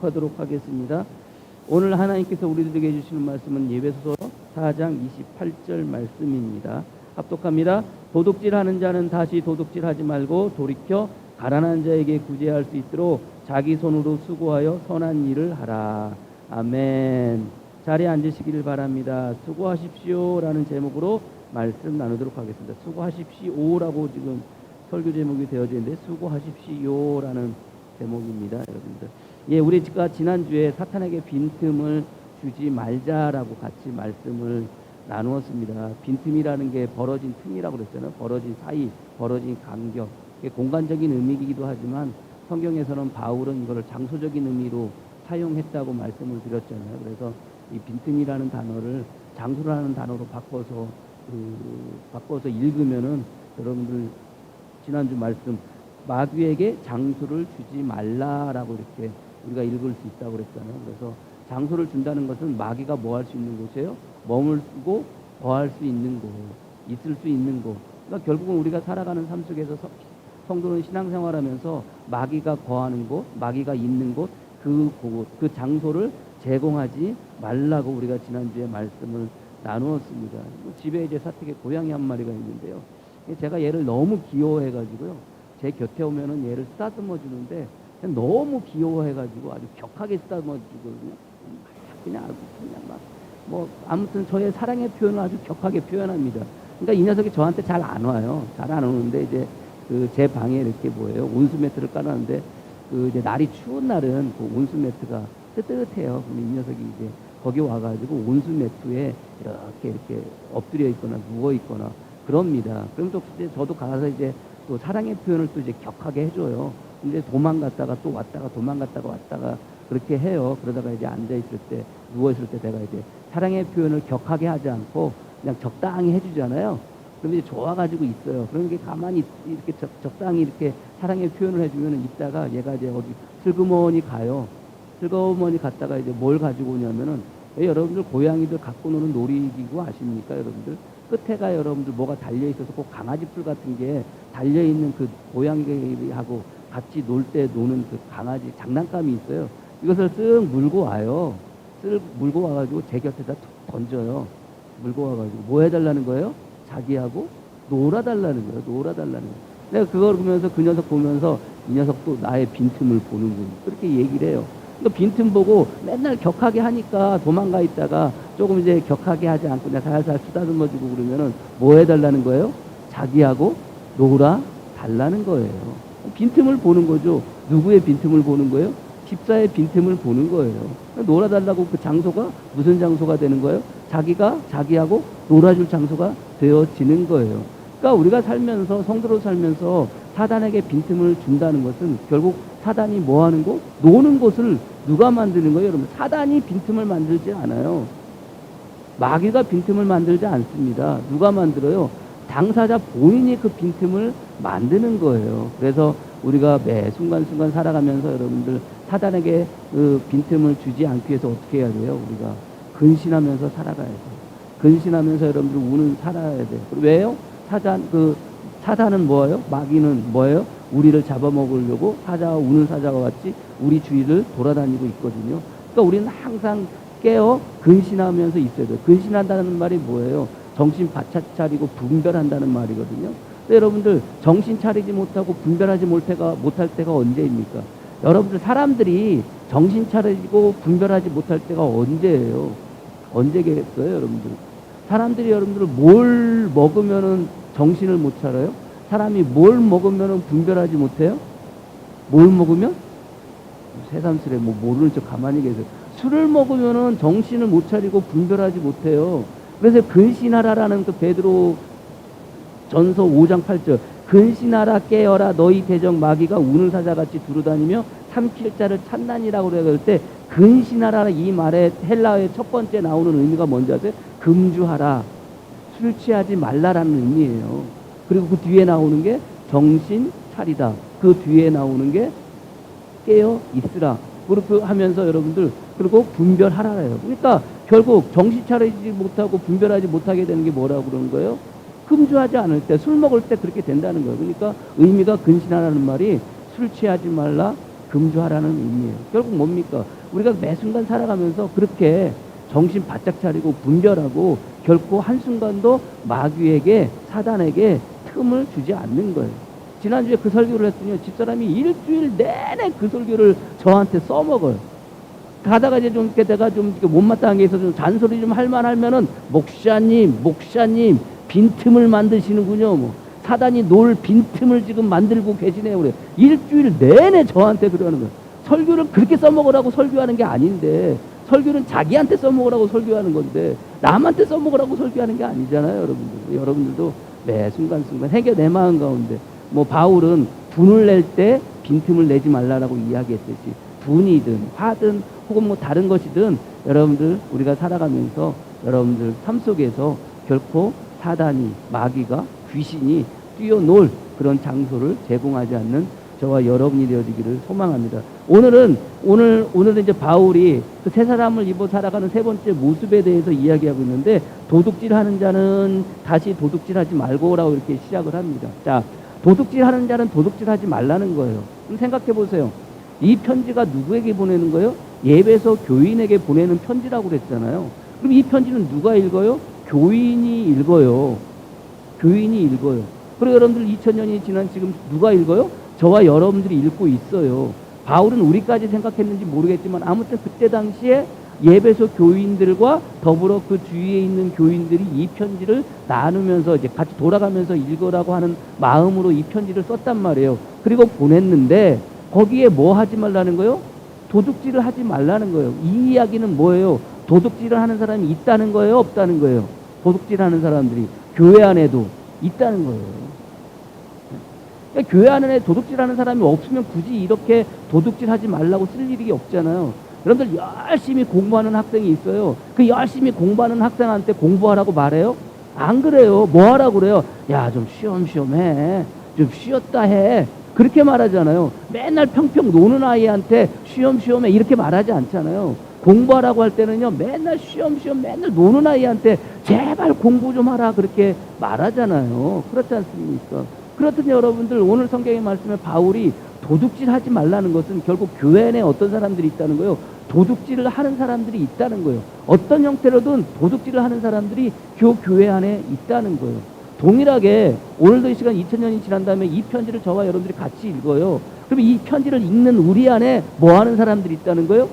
하도록 하겠습니다. 오늘 하나님께서 우리들에게 해주시는 말씀은 예배소서 4장 28절 말씀입니다. 합독합니다. 도둑질하는 자는 다시 도둑질하지 말고 돌이켜 가난한 자에게 구제할 수 있도록 자기 손으로 수고하여 선한 일을 하라. 아멘. 자리에 앉으시기를 바랍니다. 수고하십시오라는 제목으로 말씀 나누도록 하겠습니다. 수고하십시오라고 지금 설교 제목이 되어져 있는데 수고하십시오라는 제목입니다, 여러분들. 예, 우리가 지난주에 사탄에게 빈틈을 주지 말자라고 같이 말씀을 나누었습니다. 빈틈이라는 게 벌어진 틈이라고 그랬잖아요. 벌어진 사이, 벌어진 간격. 공간적인 의미이기도 하지만 성경에서는 바울은 이거를 장소적인 의미로 사용했다고 말씀을 드렸잖아요. 그래서 이 빈틈이라는 단어를 장소라는 단어로 바꿔서 읽으면은 여러분들 지난주 말씀 마귀에게 장소를 주지 말라라고 이렇게 우리가 읽을 수 있다고 그랬잖아요. 그래서 장소를 준다는 것은 마귀가 뭐 할 수 있는 곳이에요? 머물고 거할 수 있는 곳, 있을 수 있는 곳. 그러니까 결국은 우리가 살아가는 삶 속에서 성도는 신앙생활하면서 마귀가 거하는 곳, 마귀가 있는 곳, 그 장소를 제공하지 말라고 우리가 지난주에 말씀을 나누었습니다. 집에 이제 사택에 고양이 한 마리가 있는데요. 제가 얘를 너무 귀여워해가지고요. 제 곁에 오면은 얘를 쓰다듬어 주는데 너무 귀여워해가지고 아주 격하게 쓰다듬어 주거든요. 그냥 막 아무튼 저의 사랑의 표현을 아주 격하게 표현합니다. 그러니까 이 녀석이 저한테 잘 안 와요. 잘 안 오는데 이제 제 방에 이렇게 온수 매트를 깔았는데 이제 날이 추운 날은 그 온수 매트가 뜨뜻해요. 근데 이 녀석이 이제 거기 와가지고 온수 매트에 이렇게 엎드려 있거나 누워 있거나 그럽니다. 그럼 또 저도 가서 이제 또 사랑의 표현을 또 이제 격하게 해줘요. 근데 도망갔다가 또 왔다가 도망갔다가 왔다가 그렇게 해요. 그러다가 이제 앉아있을 때, 누워있을 때 내가 이제 사랑의 표현을 격하게 하지 않고 그냥 적당히 해주잖아요. 그럼 이제 좋아가지고 있어요. 그러니까 가만히 이렇게 적당히 이렇게 사랑의 표현을 해주면 있다가 얘가 이제 어디 슬그머니 가요. 슬그머니 갔다가 이제 뭘 가지고 오냐면은 여러분들 고양이들 갖고 노는 놀이기구 아십니까, 여러분들? 끝에가 여러분들 뭐가 달려있어서 꼭 강아지 풀 같은 게 달려있는 그 고양이하고 같이 놀 때 노는 그 강아지 장난감이 있어요. 이것을 쓱 물고 와요. 쓱 물고 와가지고 제 곁에다 던져요. 물고 와가지고 뭐 해달라는 거예요? 자기하고 놀아달라는 거예요. 놀아달라는 거예요. 내가 그걸 보면서 그 녀석 보면서 이 녀석도 나의 빈틈을 보는군. 그렇게 얘기를 해요. 그러니까 빈틈 보고 맨날 격하게 하니까 도망가 있다가 조금 이제 격하게 하지 않고 그냥 살살 쓰다듬어주고 그러면은 뭐 해달라는 거예요? 자기하고 놀아 달라는 거예요. 빈틈을 보는 거죠. 누구의 빈틈을 보는 거예요? 집사의 빈틈을 보는 거예요. 놀아달라고 그 장소가 무슨 장소가 되는 거예요? 자기하고 놀아줄 장소가 되어지는 거예요. 그러니까 우리가 살면서 성도로 살면서 사단에게 빈틈을 준다는 것은 결국 사단이 뭐 하는 곳? 노는 곳을 누가 만드는 거예요, 여러분? 사단이 빈틈을 만들지 않아요. 마귀가 빈틈을 만들지 않습니다. 누가 만들어요? 당사자 본인이 그 빈틈을 만드는 거예요. 그래서 우리가 매 순간순간 살아가면서 여러분들 사단에게 그 빈틈을 주지 않기 위해서 어떻게 해야 돼요? 우리가 근신하면서 살아가야 돼요. 근신하면서 여러분들 우는 살아야 돼요. 왜요? 사단은 뭐예요? 마귀는 뭐예요? 우리를 잡아먹으려고 우는 사자와 같이 우리 주위를 돌아다니고 있거든요. 그러니까 우리는 항상 깨어 근신하면서 있어야 돼요. 근신한다는 말이 뭐예요? 정신 바짝 차리고 분별한다는 말이거든요. 여러분들 정신 차리지 못하고 분별하지 못할 때가 언제입니까? 여러분들 사람들이 정신 차리고 분별하지 못할 때가 언제예요? 언제겠어요, 여러분들? 사람들이 여러분들 뭘 먹으면은 정신을 못 차려요? 사람이 뭘 먹으면은 분별하지 못해요? 뭘 먹으면? 새삼스레 모르는 척 가만히 계세요. 술을 먹으면은 정신을 못 차리고 분별하지 못해요. 그래서 근신하라라는 그 베드로 전서 5장 8절 근신하라 깨어라 너희 대적 마귀가 우는 사자같이 두루다니며 삼킬 자를 찾나니라고 그럴 때 근신하라 이 말에 헬라어의 첫 번째 나오는 의미가 뭔지 아세요? 금주하라, 술 취하지 말라라는 의미예요. 그리고 그 뒤에 나오는 게 정신 차리다. 그 뒤에 나오는 게 깨어 있으라. 그렇게 하면서 여러분들 그리고 분별하라예요. 그러니까 결국 정신 차리지 못하고 분별하지 못하게 되는 게 뭐라고 그러는 거예요? 금주하지 않을 때, 술 먹을 때 그렇게 된다는 거예요. 그러니까 의미가 근신하라는 말이 술 취하지 말라, 금주하라는 의미예요. 결국 뭡니까? 우리가 매 순간 살아가면서 그렇게 정신 바짝 차리고 분별하고 결코 한순간도 마귀에게, 사단에게 틈을 주지 않는 거예요. 지난주에 그 설교를 했더니 집사람이 일주일 내내 그 설교를 저한테 써먹어요. 가다가 이제 좀 이렇게 내가 좀 못마땅한 게 있어서 좀 잔소리 좀 할만하면은 목사님 빈틈을 만드시는군요. 뭐 사단이 놀 빈틈을 지금 만들고 계시네요. 그래. 일주일 내내 저한테 그러는 거예요. 설교를 그렇게 써먹으라고 설교하는 게 아닌데, 설교는 자기한테 써먹으라고 설교하는 건데 남한테 써먹으라고 설교하는 게 아니잖아요. 여러분들도 매 순간순간 해결 내 마음 가운데, 뭐 바울은 분을 낼 때 빈틈을 내지 말라라고 이야기했듯이 분이든 화든 혹은 뭐 다른 것이든 여러분들 우리가 살아가면서 여러분들 삶 속에서 결코 사단이, 마귀가, 귀신이 뛰어놀 그런 장소를 제공하지 않는 저와 여러분이 되어지기를 소망합니다. 오늘은 이제 바울이 그 새 사람을 입어 살아가는 세 번째 모습에 대해서 이야기하고 있는데, 도둑질하는 자는 다시 도둑질하지 말고라고 이렇게 시작을 합니다. 자, 도둑질하는 자는 도둑질하지 말라는 거예요. 그럼 생각해 보세요. 이 편지가 누구에게 보내는 거예요? 예배소 교인에게 보내는 편지라고 그랬잖아요. 그럼 이 편지는 누가 읽어요? 교인이 읽어요. 교인이 읽어요. 그리고 여러분들 2000년이 지난 지금 누가 읽어요? 저와 여러분들이 읽고 있어요. 바울은 우리까지 생각했는지 모르겠지만 아무튼 그때 당시에 예배소 교인들과 더불어 그 주위에 있는 교인들이 이 편지를 나누면서 이제 같이 돌아가면서 읽으라고 하는 마음으로 이 편지를 썼단 말이에요. 그리고 보냈는데 거기에 뭐 하지 말라는 거예요? 도둑질을 하지 말라는 거예요. 이 이야기는 뭐예요? 도둑질을 하는 사람이 있다는 거예요? 없다는 거예요? 도둑질하는 사람들이 교회 안에도 있다는 거예요. 그러니까 교회 안에 도둑질하는 사람이 없으면 굳이 이렇게 도둑질하지 말라고 쓸 일이 없잖아요. 여러분들 열심히 공부하는 학생이 있어요. 그 열심히 공부하는 학생한테 공부하라고 말해요? 안 그래요. 뭐 하라고 그래요? 야, 좀 쉬엄쉬엄 해. 좀 쉬었다 해. 그렇게 말하잖아요. 맨날 평평 노는 아이한테 쉬엄쉬엄 해. 이렇게 말하지 않잖아요. 공부하라고 할 때는요, 맨날 쉬엄쉬엄 맨날 노는 아이한테 제발 공부 좀 하라. 그렇게 말하잖아요. 그렇지 않습니까? 그렇듯이 여러분들 오늘 성경의 말씀에 바울이 도둑질 하지 말라는 것은 결국 교회 안에 어떤 사람들이 있다는 거예요. 도둑질을 하는 사람들이 있다는 거예요. 어떤 형태로든 도둑질을 하는 사람들이 교회 안에 있다는 거예요. 동일하게 오늘도 이 시간 2000년이 지난 다음에 이 편지를 저와 여러분들이 같이 읽어요. 그럼 이 편지를 읽는 우리 안에 뭐 하는 사람들이 있다는 거예요?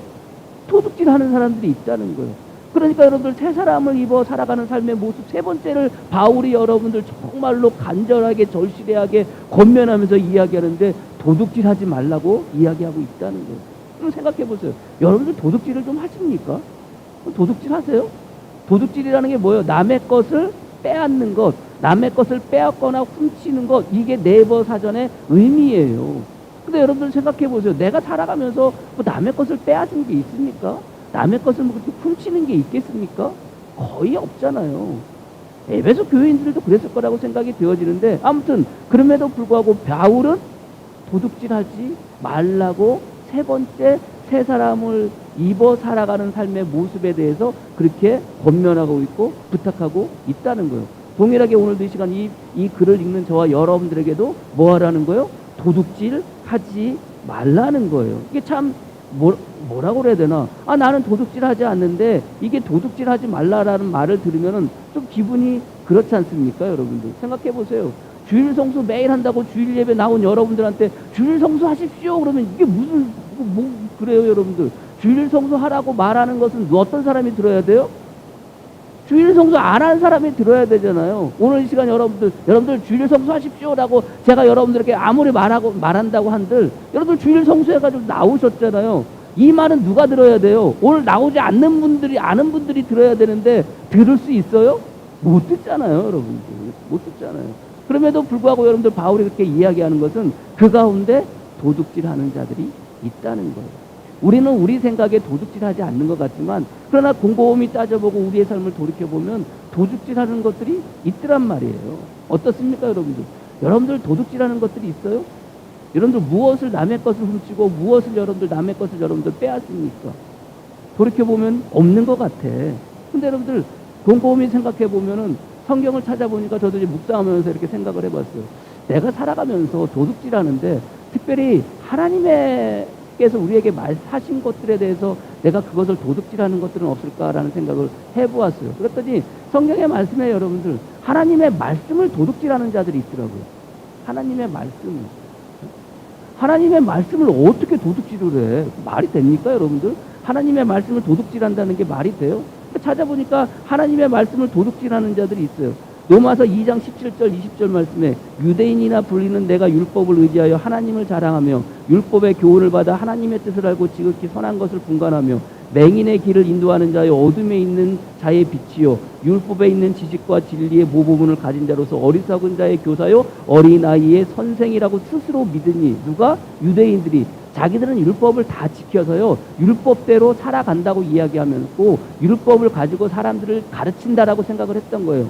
도둑질하는 사람들이 있다는 거예요. 그러니까 여러분들 새 사람을 입어 살아가는 삶의 모습 세 번째를 바울이 여러분들 정말로 간절하게 절실하게 권면하면서 이야기하는데 도둑질하지 말라고 이야기하고 있다는 거예요. 그럼 생각해 보세요. 여러분들 도둑질을 좀 하십니까? 도둑질 하세요? 도둑질이라는 게 뭐예요? 남의 것을 빼앗는 것, 남의 것을 빼앗거나 훔치는 것, 이게 네이버 사전의 의미예요. 근데 여러분들 생각해 보세요. 내가 살아가면서 뭐 남의 것을 빼앗은 게 있습니까? 남의 것을 뭐 그렇게 훔치는 게 있겠습니까? 거의 없잖아요. 에베소 교인들도 그랬을 거라고 생각이 되어지는데, 아무튼 그럼에도 불구하고 바울은 도둑질하지 말라고 세 번째 새 사람을 입어 살아가는 삶의 모습에 대해서 그렇게 권면하고 있고 부탁하고 있다는 거예요. 동일하게 오늘도 이 시간 이 글을 읽는 저와 여러분들에게도 뭐 하라는 거예요? 도둑질 하지 말라는 거예요. 이게 참 뭐라고 그래야 되나? 아, 나는 도둑질 하지 않는데, 이게 도둑질 하지 말라라는 말을 들으면은 좀 기분이 그렇지 않습니까, 여러분들? 생각해 보세요. 주일 성수 매일 한다고 주일 예배 나온 여러분들한테 주일 성수 하십시오 그러면 이게 무슨 뭐 그래요, 여러분들? 주일 성수 하라고 말하는 것은 어떤 사람이 들어야 돼요? 주일 성수 안 하는 사람이 들어야 되잖아요. 오늘 이 시간 여러분들 주일 성수 하십시오라고 제가 여러분들에게 아무리 말한다고 한들 여러분들 주일 성수해가지고 나오셨잖아요. 이 말은 누가 들어야 돼요? 오늘 나오지 않는 분들이, 아는 분들이 들어야 되는데 들을 수 있어요? 못 듣잖아요, 여러분들. 못 듣잖아요. 그럼에도 불구하고 여러분들 바울이 그렇게 이야기하는 것은 그 가운데 도둑질하는 자들이 있다는 거예요. 우리는 우리 생각에 도둑질하지 않는 것 같지만, 그러나 곰곰이 따져보고 우리의 삶을 돌이켜보면 도둑질하는 것들이 있더란 말이에요. 어떻습니까, 여러분들? 여러분들 도둑질하는 것들이 있어요? 여러분들 무엇을 남의 것을 훔치고 무엇을 여러분들 남의 것을 여러분들 빼앗습니까? 돌이켜보면 없는 것 같아. 근데 여러분들 곰곰이 생각해보면은 성경을 찾아보니까 저도 이제 묵상하면서 이렇게 생각을 해봤어요. 내가 살아가면서 도둑질하는데 특별히 하나님의 하나님께서 우리에게 말하신 것들에 대해서 내가 그것을 도둑질하는 것들은 없을까라는 생각을 해보았어요. 그랬더니 성경의 말씀에 여러분들 하나님의 말씀을 도둑질하는 자들이 있더라고요. 하나님의 말씀을 어떻게 도둑질을 해? 말이 됩니까, 여러분들? 하나님의 말씀을 도둑질한다는 게 말이 돼요? 찾아보니까 하나님의 말씀을 도둑질하는 자들이 있어요. 로마서 2장 17절 20절 말씀에 유대인이나 불리는 내가 율법을 의지하여 하나님을 자랑하며 율법의 교훈을 받아 하나님의 뜻을 알고 지극히 선한 것을 분간하며 맹인의 길을 인도하는 자여 어둠에 있는 자의 빛이요 율법에 있는 지식과 진리의 모범을 가진 자로서 어리석은 자의 교사요 어린아이의 선생이라고 스스로 믿으니 누가? 유대인들이 자기들은 율법을 다 지켜서요 율법대로 살아간다고 이야기하면서 율법을 가지고 사람들을 가르친다라고 생각을 했던 거예요.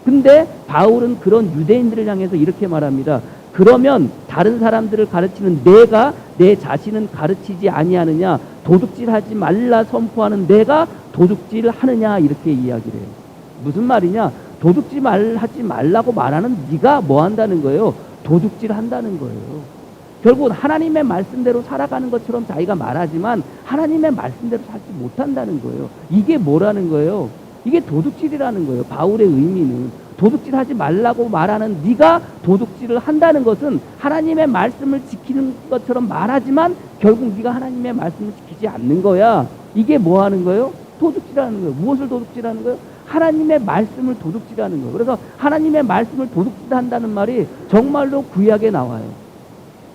근데 바울은 그런 유대인들을 향해서 이렇게 말합니다. 그러면 다른 사람들을 가르치는 내가 내 자신은 가르치지 아니하느냐? 도둑질하지 말라 선포하는 내가 도둑질을 하느냐? 이렇게 이야기를 해요. 무슨 말이냐? 도둑질하지 말라고 말하는 네가 뭐 한다는 거예요? 도둑질 한다는 거예요. 결국 하나님의 말씀대로 살아가는 것처럼 자기가 말하지만 하나님의 말씀대로 살지 못한다는 거예요. 이게 뭐라는 거예요? 이게 도둑질이라는 거예요. 바울의 의미는 도둑질하지 말라고 말하는 네가 도둑질을 한다는 것은 하나님의 말씀을 지키는 것처럼 말하지만 결국 네가 하나님의 말씀을 지키지 않는 거야. 이게 뭐 하는 거예요? 도둑질하는 거예요. 무엇을 도둑질하는 거예요? 하나님의 말씀을 도둑질하는 거예요. 그래서 하나님의 말씀을 도둑질한다는 말이 정말로 구약에 나와요.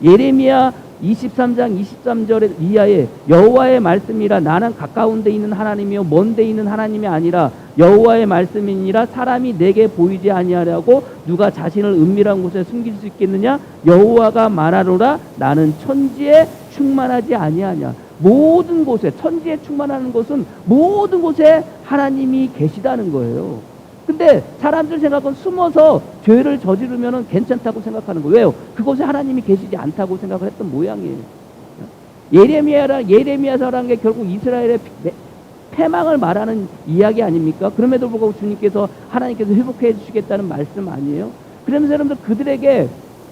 예레미야 23장 23절 이하에 여호와의 말씀이라 나는 가까운 데 있는 하나님이요 먼 데 있는 하나님이 아니라 여호와의 말씀이니라 사람이 내게 보이지 아니하려고 누가 자신을 은밀한 곳에 숨길 수 있겠느냐 여호와가 말하노라 나는 천지에 충만하지 아니하냐. 모든 곳에 천지에 충만하는 곳은 모든 곳에 하나님이 계시다는 거예요. 근데 사람들 생각은 숨어서 죄를 저지르면 괜찮다고 생각하는 거예요. 왜요? 그곳에 하나님이 계시지 않다고 생각을 했던 모양이에요. 예레미야서라는 게 결국 이스라엘의 패망을 말하는 이야기 아닙니까? 그럼에도 불구하고 주님께서 하나님께서 회복해 주시겠다는 말씀 아니에요? 그러면서 여러분들 그들에게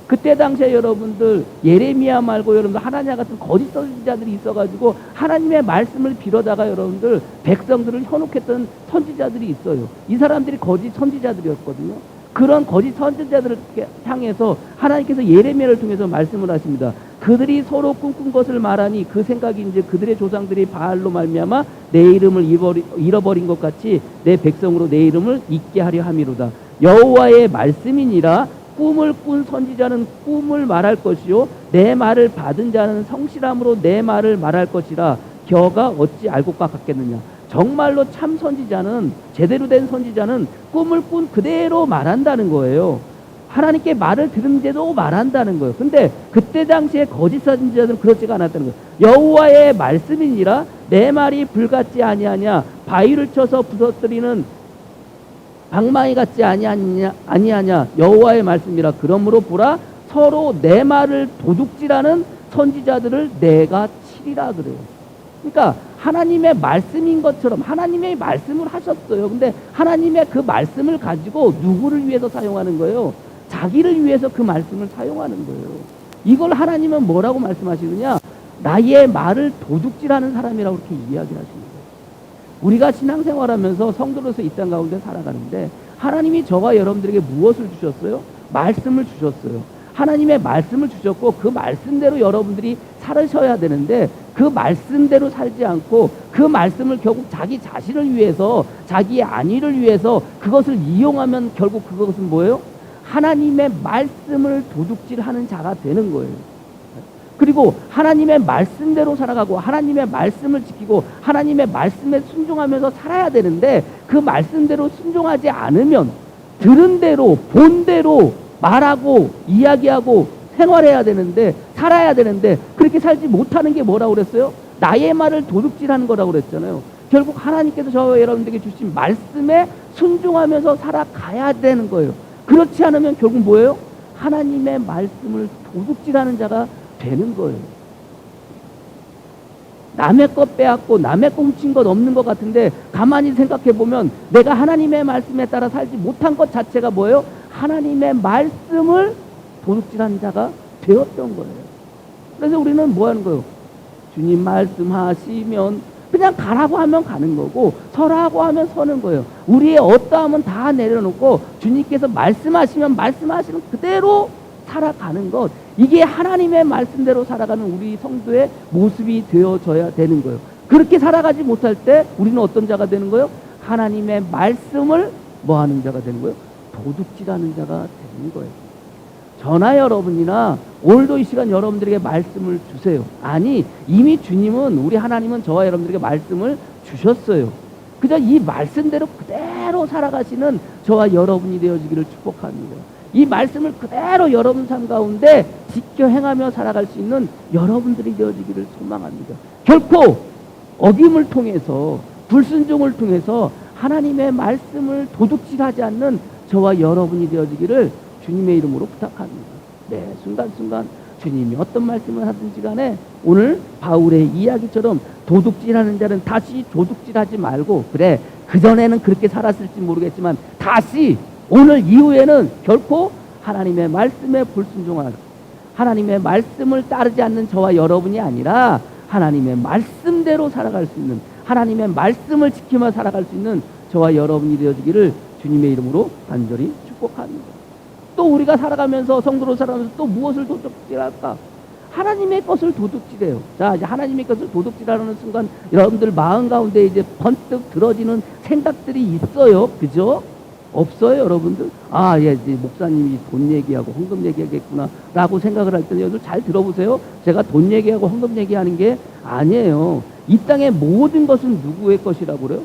그때 당시에 여러분들 예레미야 말고 여러분들 하나냐 같은 거짓 선지자들이 있어가지고 하나님의 말씀을 빌어다가 여러분들 백성들을 현혹했던 선지자들이 있어요. 이 사람들이 거짓 선지자들이었거든요. 그런 거짓 선지자들을 향해서 하나님께서 예레미야를 통해서 말씀을 하십니다. 그들이 서로 꿈꾼 것을 말하니 그 생각이 이제 그들의 조상들이 바알로 말미암아 내 이름을 잃어버린 것 같이 내 백성으로 내 이름을 잊게 하려 함이로다. 여호와의 말씀이니라 꿈을 꾼 선지자는 꿈을 말할 것이요 내 말을 받은 자는 성실함으로 내 말을 말할 것이라 겨가 어찌 알 것과 같겠느냐. 정말로 참 선지자는 제대로 된 선지자는 꿈을 꾼 그대로 말한다는 거예요. 하나님께 말을 들은데도 말한다는 거예요. 근데 그때 당시에 거짓 선지자들은 그렇지가 않았다는 거예요. 여호와의 말씀이니라 내 말이 불같지 아니하냐 바위를 쳐서 부서뜨리는 방망이 같지 아니하냐 여호와의 말씀이라. 그러므로 보라 서로 내 말을 도둑질하는 선지자들을 내가 치리라 그래요. 그러니까 하나님의 말씀인 것처럼 하나님의 말씀을 하셨어요. 근데 하나님의 그 말씀을 가지고 누구를 위해서 사용하는 거예요? 자기를 위해서 그 말씀을 사용하는 거예요. 이걸 하나님은 뭐라고 말씀하시느냐? 나의 말을 도둑질하는 사람이라고 그렇게 이야기하시는 거예요. 우리가 신앙생활하면서 성도로서 이 땅 가운데 살아가는데 하나님이 저와 여러분들에게 무엇을 주셨어요? 말씀을 주셨어요. 하나님의 말씀을 주셨고 그 말씀대로 여러분들이 살으셔야 되는데 그 말씀대로 살지 않고 그 말씀을 결국 자기 자신을 위해서 자기의 안위를 위해서 그것을 이용하면 결국 그것은 뭐예요? 하나님의 말씀을 도둑질하는 자가 되는 거예요. 그리고 하나님의 말씀대로 살아가고 하나님의 말씀을 지키고 하나님의 말씀에 순종하면서 살아야 되는데 그 말씀대로 순종하지 않으면 들은 대로 본 대로 말하고 이야기하고 생활해야 되는데 살아야 되는데 그렇게 살지 못하는 게 뭐라고 그랬어요? 나의 말을 도둑질하는 거라고 그랬잖아요. 결국 하나님께서 저와 여러분들에게 주신 말씀에 순종하면서 살아가야 되는 거예요. 그렇지 않으면 결국 뭐예요? 하나님의 말씀을 도둑질하는 자가 되는 거예요. 남의 것 빼앗고 남의 거 훔친 것 없는 것 같은데 가만히 생각해 보면 내가 하나님의 말씀에 따라 살지 못한 것 자체가 뭐예요? 하나님의 말씀을 도둑질한 자가 되었던 거예요. 그래서 우리는 뭐 하는 거예요? 주님 말씀하시면 그냥 가라고 하면 가는 거고 서라고 하면 서는 거예요. 우리의 어떠함은 다 내려놓고 주님께서 말씀하시면 말씀하시는 그대로 살아가는 것, 이게 하나님의 말씀대로 살아가는 우리 성도의 모습이 되어져야 되는 거예요. 그렇게 살아가지 못할 때 우리는 어떤 자가 되는 거예요? 하나님의 말씀을 뭐 하는 자가 되는 거예요? 도둑질하는 자가 되는 거예요. 저나 여러분이나 오늘도 이 시간 여러분들에게 말씀을 주세요. 아니, 이미 주님은, 우리 하나님은 저와 여러분들에게 말씀을 주셨어요. 그저 이 말씀대로 그대로 살아가시는 저와 여러분이 되어지기를 축복합니다. 이 말씀을 그대로 여러분 삶 가운데 지켜 행하며 살아갈 수 있는 여러분들이 되어지기를 소망합니다. 결코 어김을 통해서, 불순종을 통해서 하나님의 말씀을 도둑질하지 않는 저와 여러분이 되어지기를 주님의 이름으로 부탁합니다. 네, 순간순간 주님이 어떤 말씀을 하든지 간에 오늘 바울의 이야기처럼 도둑질하는 자는 다시 도둑질하지 말고, 그래, 그전에는 그렇게 살았을지 모르겠지만 다시 오늘 이후에는 결코 하나님의 말씀에 불순종하는, 하나님의 말씀을 따르지 않는 저와 여러분이 아니라 하나님의 말씀대로 살아갈 수 있는, 하나님의 말씀을 지키며 살아갈 수 있는 저와 여러분이 되어지기를 주님의 이름으로 간절히 축복합니다. 또 우리가 살아가면서, 성도로 살아가면서 또 무엇을 도둑질할까? 하나님의 것을 도둑질해요. 자, 이제 하나님의 것을 도둑질하는 순간 여러분들 마음 가운데 이제 번뜩 들어지는 생각들이 있어요. 그죠? 없어요, 여러분들? 아, 예, 이제 목사님이 돈 얘기하고 헌금 얘기하겠구나 라고 생각을 할 때는 여러분 잘 들어보세요. 제가 돈 얘기하고 헌금 얘기하는 게 아니에요. 이 땅의 모든 것은 누구의 것이라고 그래요?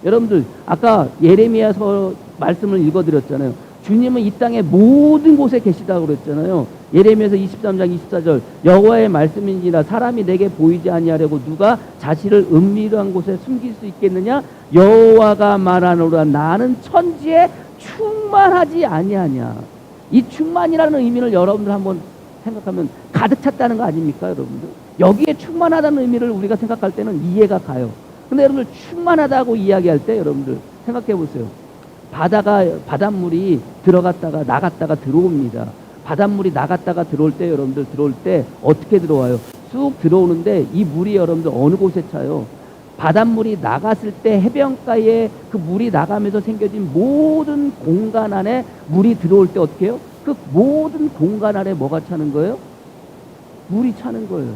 여러분들, 아까 예레미야서 말씀을 읽어드렸잖아요. 주님은 이 땅의 모든 곳에 계시다고 그랬잖아요. 예레미야서 23장 24절, 여호와의 말씀인지라 사람이 내게 보이지 아니하려고 누가 자신을 은밀한 곳에 숨길 수 있겠느냐? 여호와가 말하노라, 나는 천지에 충만하지 아니하냐. 이 충만이라는 의미를 여러분들 한번 생각하면 가득 찼다는 거 아닙니까, 여러분들? 여기에 충만하다는 의미를 우리가 생각할 때는 이해가 가요. 근데 여러분들, 충만하다고 이야기할 때 여러분들 생각해 보세요. 바닷물이 들어갔다가 나갔다가 들어옵니다. 바닷물이 나갔다가 들어올 때, 여러분들 들어올 때 어떻게 들어와요? 쑥 들어오는데 이 물이 여러분들 어느 곳에 차요? 바닷물이 나갔을 때 해변가에 그 물이 나가면서 생겨진 모든 공간 안에 물이 들어올 때 어떻게 해요? 그 모든 공간 안에 뭐가 차는 거예요? 물이 차는 거예요.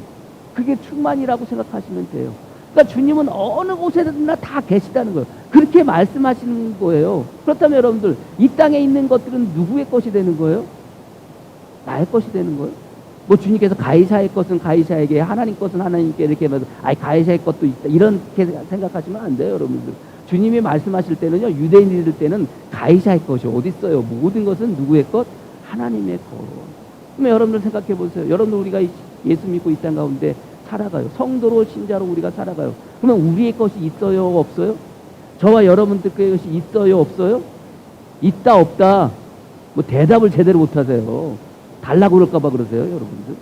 그게 충만이라고 생각하시면 돼요. 그러니까 주님은 어느 곳에나 다 계시다는 거예요. 그렇게 말씀하시는 거예요. 그렇다면 여러분들, 이 땅에 있는 것들은 누구의 것이 되는 거예요? 나의 것이 되는 거예요. 뭐 주님께서 가이사의 것은 가이사에게, 하나님 것은 하나님께 이렇게 하면서, 아이, 가이사의 것도 있다, 이렇게 생각하시면 안 돼요, 여러분들. 주님이 말씀하실 때는요, 유대인일 때는 가이사의 것이 어디 있어요? 모든 것은 누구의 것? 하나님의 것. 그러면 여러분들 생각해 보세요. 여러분들, 우리가 예수 믿고 이 땅 가운데 살아가요. 성도로, 신자로 우리가 살아가요. 그러면 우리의 것이 있어요, 없어요? 저와 여러분들의 것이 있어요, 없어요? 있다, 없다. 뭐 대답을 제대로 못 하세요. 달라고 그럴까봐 그러세요, 여러분들.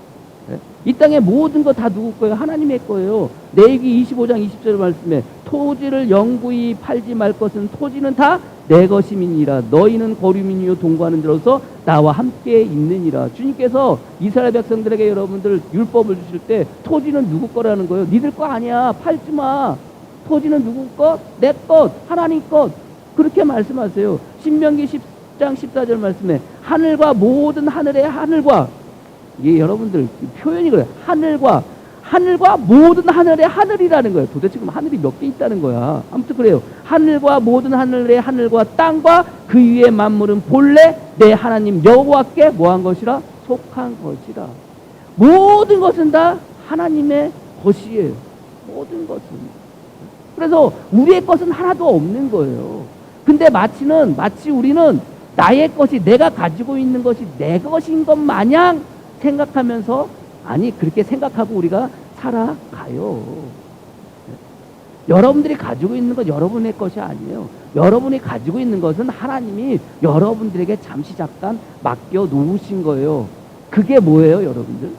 네? 이 땅의 모든 거 다 누구 거예요? 하나님의 거예요. 레위기 25장 20절 말씀에 토지를 영구히 팔지 말 것은 토지는 다 내 것임이니라. 너희는 거류민이요 동거하는 자로서 나와 함께 있느니라. 주님께서 이스라엘 백성들에게 여러분들 율법을 주실 때 토지는 누구 거라는 거예요? 니들 거 아니야. 팔지 마. 토지는 누구 것? 내 것. 하나님 것. 그렇게 말씀하세요. 신명기 10장 14절 말씀에 하늘과 모든 하늘의 하늘과, 이게 여러분들 표현이 그래요. 하늘과 모든 하늘의 하늘이라는 거예요. 도대체 그럼 하늘이 몇 개 있다는 거야. 아무튼 그래요. 하늘과 모든 하늘의 하늘과 땅과 그 위의 만물은 본래 내 하나님 여호와께 뭐한 것이라? 속한 것이라. 모든 것은 다 하나님의 것이에요. 모든 것은. 그래서 우리의 것은 하나도 없는 거예요. 근데 마치 우리는 나의 것이, 내가 가지고 있는 것이 내 것인 것 마냥 생각하면서, 아니, 그렇게 생각하고 우리가 살아가요. 여러분들이 가지고 있는 건 여러분의 것이 아니에요. 여러분이 가지고 있는 것은 하나님이 여러분들에게 잠깐 맡겨 놓으신 거예요. 그게 뭐예요, 여러분들?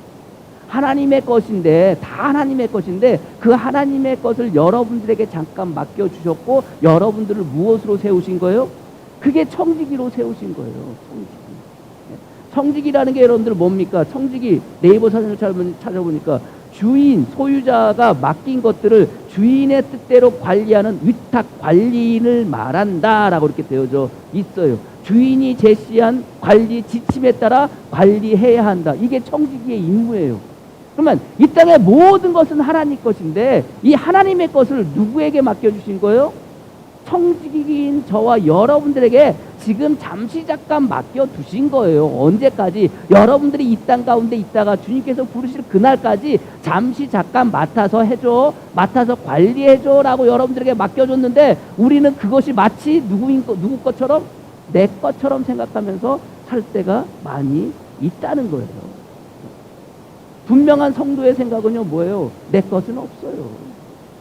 하나님의 것인데, 다 하나님의 것인데, 그 하나님의 것을 여러분들에게 잠깐 맡겨 주셨고, 여러분들을 무엇으로 세우신 거예요? 그게 청지기로 세우신 거예요. 청지기. 청지기라는 게 여러분들 뭡니까? 청지기, 네이버 사진을 찾아보니까 주인, 소유자가 맡긴 것들을 주인의 뜻대로 관리하는 위탁 관리인을 말한다라고 이렇게 되어져 있어요. 주인이 제시한 관리 지침에 따라 관리해야 한다. 이게 청지기의 임무예요. 그러면 이 땅의 모든 것은 하나님 것인데 이 하나님의 것을 누구에게 맡겨주신 거예요? 청지기인 저와 여러분들에게 지금 잠시 잠깐 맡겨두신 거예요. 언제까지? 여러분들이 이 땅 가운데 있다가 주님께서 부르실 그날까지 잠시 잠깐 맡아서 해줘, 맡아서 관리해줘 라고 여러분들에게 맡겨줬는데 우리는 그것이 마치 누구 것처럼? 내 것처럼 생각하면서 살 때가 많이 있다는 거예요. 분명한 성도의 생각은요, 뭐예요? 내 것은 없어요.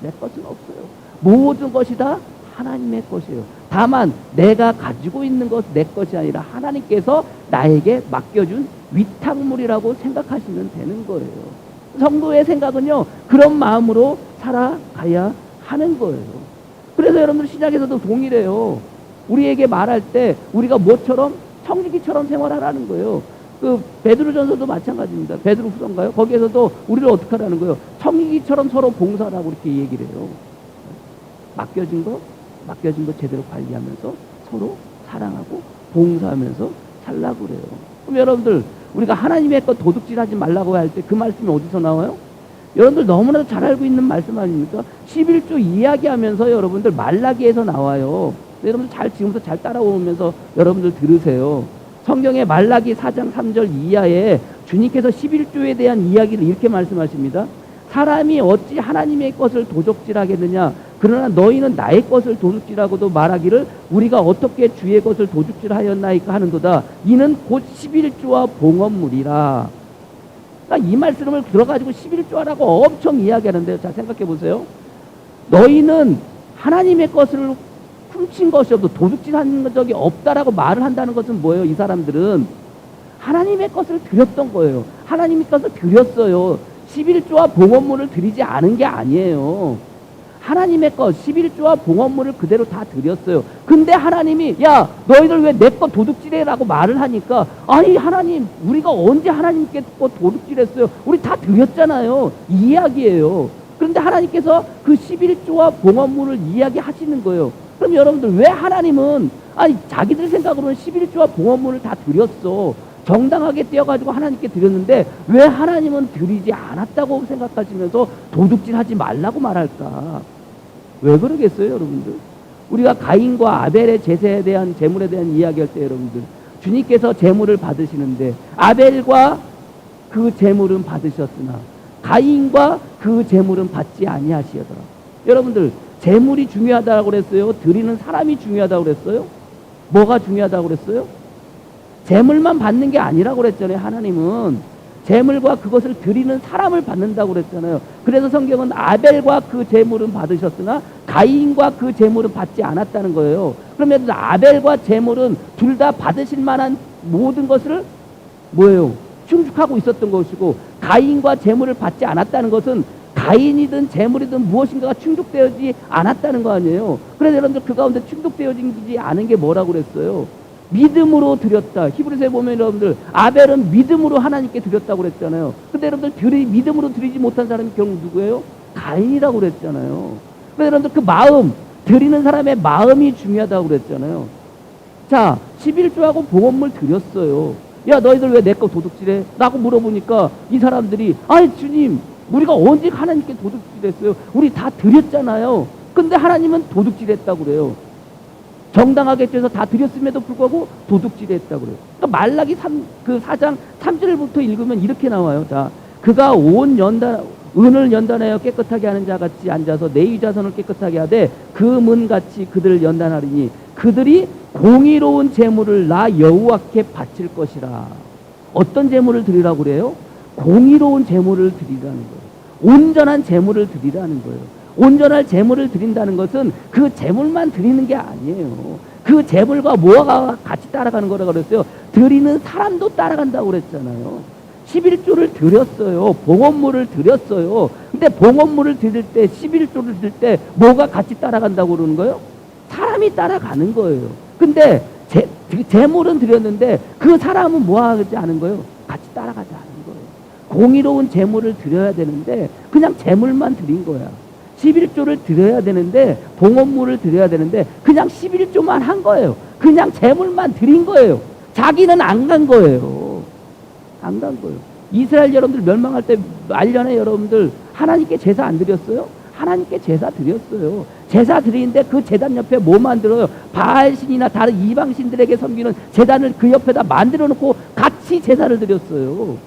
내 것은 없어요. 모든 것이 다 하나님의 것이에요. 다만 내가 가지고 있는 것 내 것이 아니라 하나님께서 나에게 맡겨준 위탁물이라고 생각하시면 되는 거예요. 성도의 생각은요, 그런 마음으로 살아가야 하는 거예요. 그래서 여러분들 신약에서도 동일해요. 우리에게 말할 때 우리가 뭐처럼? 청지기처럼 생활하라는 거예요. 그 베드로전서도 마찬가지입니다. 베드로후서인가요? 거기에서도 우리를 어떻게 하라는 거예요? 청지기처럼 서로 봉사하라고 이렇게 얘기를 해요. 맡겨진 거 제대로 관리하면서 서로 사랑하고 봉사하면서 살라고 그래요. 그럼 여러분들 우리가 하나님의 것 도둑질하지 말라고 할 때 그 말씀이 어디서 나와요? 여러분들 너무나도 잘 알고 있는 말씀 아닙니까? 11조 이야기하면서 여러분들 말라기에서 나와요. 여러분들 지금부터 잘 따라오면서 여러분들 들으세요. 성경의 말라기 4장 3절 이하에 주님께서 11조에 대한 이야기를 이렇게 말씀하십니다. 사람이 어찌 하나님의 것을 도둑질하겠느냐? 그러나 너희는 나의 것을 도둑질하고도 말하기를 우리가 어떻게 주의 것을 도둑질하였나이까 하는도다. 이는 곧 11조와 봉헌물이라. 그러니까 이 말씀을 들어가지고 11조라고 엄청 이야기하는데요. 자, 생각해 보세요. 너희는 하나님의 것을 훔친 것이 없어 도둑질한 적이 없다라고 말을 한다는 것은 뭐예요? 이 사람들은 하나님의 것을 드렸던 거예요. 하나님의 것을 드렸어요. 11조와 봉헌물을 드리지 않은 게 아니에요. 하나님의 것 11조와 봉헌물을 그대로 다 드렸어요. 근데 하나님이 야 너희들 왜 내 것 도둑질해라고 말을 하니까 아니 하나님 우리가 언제 하나님께 것 도둑질했어요? 우리 다 드렸잖아요. 이 이야기예요. 그런데 하나님께서 그 11조와 봉헌물을 이야기하시는 거예요. 그럼 여러분들 왜 하나님은 자기들 생각으로는 11조와 봉헌물을 다 드렸어. 정당하게 떼어가지고 하나님께 드렸는데 왜 하나님은 드리지 않았다고 생각하시면서 도둑질하지 말라고 말할까? 왜 그러겠어요, 여러분들? 우리가 가인과 아벨의 제사에 대한 제물에 대한 이야기할 때 여러분들 주님께서 제물을 받으시는데 아벨과 그 제물은 받으셨으나 가인과 그 제물은 받지 아니하시더라. 여러분들 제물이 중요하다고 그랬어요? 드리는 사람이 중요하다고 그랬어요? 뭐가 제물다고 그랬어요? 제물만 받는 게 아니라고 그랬잖아요. 하나님은 제물과 그것을 드리는 사람을 받는다고 그랬잖아요. 그래서 성경은 아벨과 그 제물은 받으셨으나 가인과 그 제물은 받지 않았다는 거예요. 그러면 아벨과 제물은 둘 다 받으실 만한 모든 것을 뭐예요? 충족하고 있었던 것이고 가인과 제물을 받지 않았다는 것은 가인이든 제물이든 무엇인가가 충족되어지지 않았다는 거 아니에요. 그래서 여러분들 그 가운데 충족되어지지 않은 게 뭐라고 그랬어요? 믿음으로 드렸다. 히브리서에 보면 여러분들 아벨은 믿음으로 하나님께 드렸다고 그랬잖아요. 근데 여러분들 믿음으로 드리지 못한 사람이 결국 누구예요? 가인이라고 그랬잖아요. 그래서 여러분들 그 마음, 드리는 사람의 마음이 중요하다고 그랬잖아요. 자, 11조하고 봉헌물 드렸어요. 야 너희들 왜 내 거 도둑질해? 라고 물어보니까 이 사람들이 아니 주님 우리가 언제 하나님께 도둑질했어요? 우리 다 드렸잖아요. 근데 하나님은 도둑질했다고 그래요. 정당하게 해서 다 드렸음에도 불구하고 도둑질했다고 그래요. 그러니까 말라기 4장 3절부터 읽으면 이렇게 나와요. 자, 그가 은을 연단하여 깨끗하게 하는 자 같이 앉아서 내 자손을 깨끗하게 하되 그 문같이 그들을 연단하리니 그들이 공의로운 제물을 나 여호와께 바칠 것이라. 어떤 제물을 드리라고 그래요? 공의로운 제물을 드리라는 거예요. 온전한 제물을 드리라는 거예요. 온전한 제물을 드린다는 것은 그 제물만 드리는 게 아니에요. 그 제물과 뭐가 같이 따라가는 거라고 그랬어요? 드리는 사람도 따라간다고 그랬잖아요. 11조를 드렸어요. 봉헌물을 드렸어요. 근데 봉헌물을 드릴 때 11조를 드릴 때 뭐가 같이 따라간다고 그러는 거예요? 사람이 따라가는 거예요. 근데 제물은 드렸는데 그 사람은 뭐 하지 않은 거예요? 같이 따라가지 않은 거예요. 공의로운 제물을 드려야 되는데 그냥 제물만 드린 거야. 11조를 드려야 되는데 봉헌물을 드려야 되는데 그냥 11조만 한 거예요. 그냥 제물만 드린 거예요. 자기는 안 간 거예요. 안 간 거예요. 이스라엘 여러분들 멸망할 때 말년에 여러분들 하나님께 제사 안 드렸어요? 하나님께 제사 드렸어요. 제사 드리는데 그 제단 옆에 뭐 만들어요? 바알신이나 다른 이방신들에게 섬기는 제단을 그 옆에다 만들어 놓고 같이 제사를 드렸어요.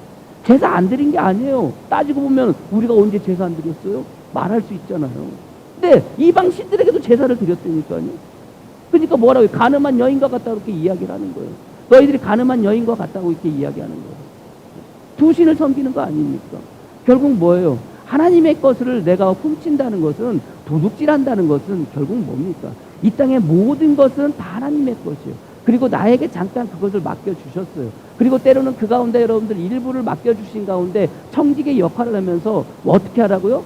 제사 안 드린 게 아니에요. 따지고 보면 우리가 언제 제사 안 드렸어요? 말할 수 있잖아요. 근데 이방신들에게도 제사를 드렸다니까요. 그러니까 뭐라고 해요? 가늠한 여인과 같다 그렇게 이야기를 하는 거예요. 너희들이 가늠한 여인과 같다고 이렇게 이야기하는 거예요. 두 신을 섬기는 거 아닙니까? 결국 뭐예요? 하나님의 것을 내가 훔친다는 것은, 도둑질한다는 것은 결국 뭡니까? 이 땅의 모든 것은 다 하나님의 것이에요. 그리고 나에게 잠깐 그것을 맡겨주셨어요. 그리고 때로는 그 가운데 여러분들 일부를 맡겨주신 가운데 청지기의 역할을 하면서 어떻게 하라고요?